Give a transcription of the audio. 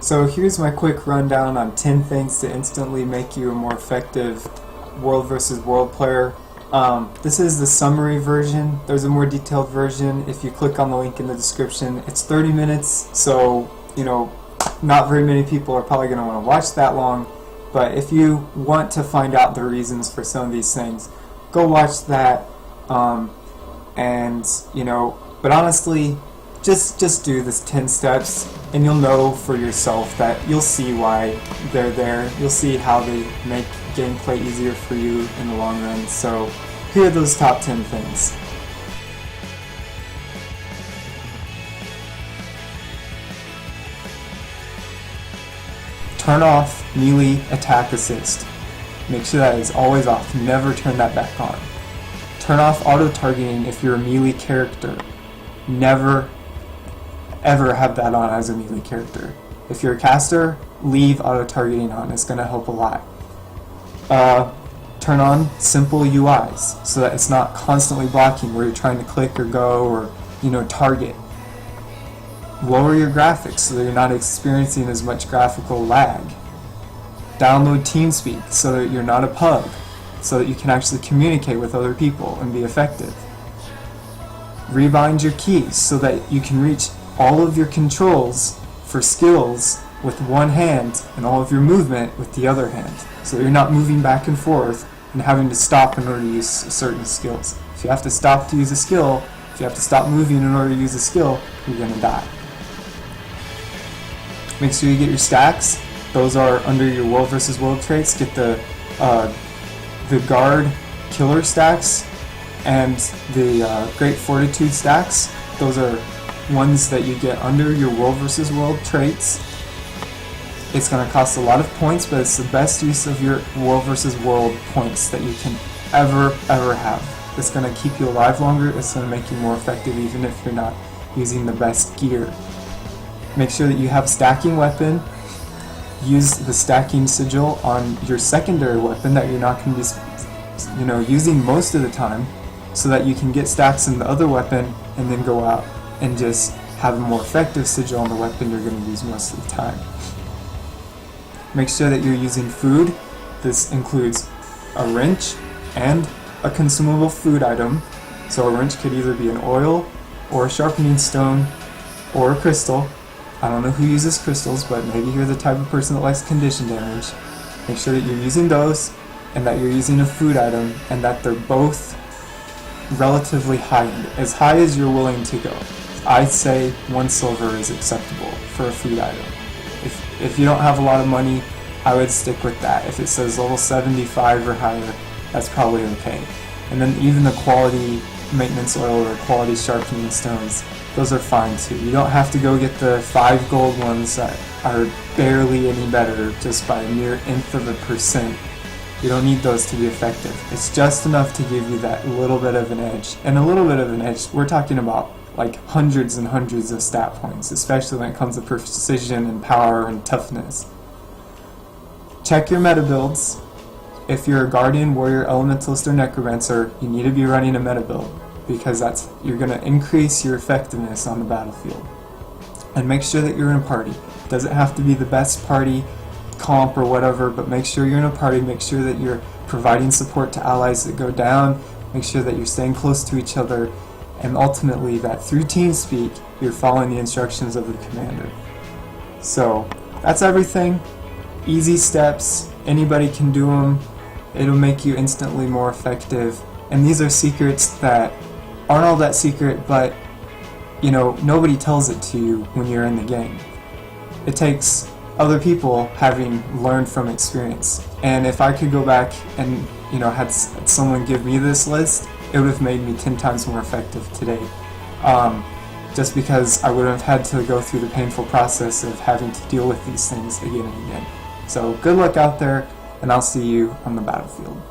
So here's my quick rundown on 10 things to instantly make you a more effective world versus world player. This is the summary version. There's a more detailed version. If you click on the link in the description, it's 30 minutes, so not very many people are probably going to want to watch that long. But if you want to find out the reasons for some of these things, go watch that. But honestly, just do this 10 steps and you'll know for yourself that you'll see why they're there. You'll see how they make gameplay easier for you in the long run. So here are those top 10 things. Turn off melee attack assist. Make sure that is always off. Never turn that back on. Turn off auto-targeting if you're a melee character. Never ever have that on as a melee character. If you're a caster, leave auto-targeting on. It's going to help a lot. Turn on simple UIs so that it's not constantly blocking where you're trying to click or go or target. Lower your graphics so that you're not experiencing as much graphical lag. Download TeamSpeak so that you're not a pug, so that you can actually communicate with other people and be effective. Rebind your keys so that you can reach all of your controls for skills with one hand and all of your movement with the other hand, so that you're not moving back and forth and having to stop in order to use certain skills. If you have to stop to use a skill, if you have to stop moving in order to use a skill, you're going to die. Make sure you get your stacks. Those are under your world versus world traits. Get the guard killer stacks and the great fortitude stacks. Those are ones that you get under your world versus world traits. It's going to cost a lot of points, but it's the best use of your world versus world points that you can ever have. It's going to keep you alive longer. It's going to make you more effective even if you're not using the best gear. Make sure that you have stacking weapon. Use the stacking sigil on your secondary weapon that you're not going to be using most of the time, so that you can get stacks in the other weapon and then go out and just have a more effective sigil on the weapon you're going to use most of the time. Make sure that you're using food. This includes a wrench and a consumable food item. So a wrench could either be an oil or a sharpening stone or a crystal. I don't know who uses crystals, but maybe you're the type of person that likes condition damage. Make sure that you're using those and that you're using a food item and that they're both relatively high-end, as high as you're willing to go. I'd say 1 silver is acceptable for a food item. If you don't have a lot of money, I would stick with that. If it says level 75 or higher, that's probably okay. And then even the quality maintenance oil or quality sharpening stones, those are fine too. You don't have to go get the 5 gold ones that are barely any better just by a mere nth of a percent. You don't need those to be effective. It's just enough to give you that little bit of an edge. And a little bit of an edge, we're talking about like hundreds and hundreds of stat points, especially when it comes to precision and power and toughness. Check your meta builds. If you're a guardian, warrior, elementalist, or necromancer, you need to be running a meta build, because you're going to increase your effectiveness on the battlefield. And make sure that you're in a party. It doesn't have to be the best party comp or whatever, but make sure you're in a party. Make sure that you're providing support to allies that go down. Make sure that you're staying close to each other, and ultimately that through TeamSpeak you're following the instructions of the commander. So that's everything. Easy steps, anybody can do them. It'll make you instantly more effective, and these are secrets that aren't all that secret, but nobody tells it to you when you're in the game. It takes other people having learned from experience. And if I could go back and had someone give me this list, it would have made me 10 times more effective today. Just because I would have had to go through the painful process of having to deal with these things again and again. So good luck out there, and I'll see you on the battlefield.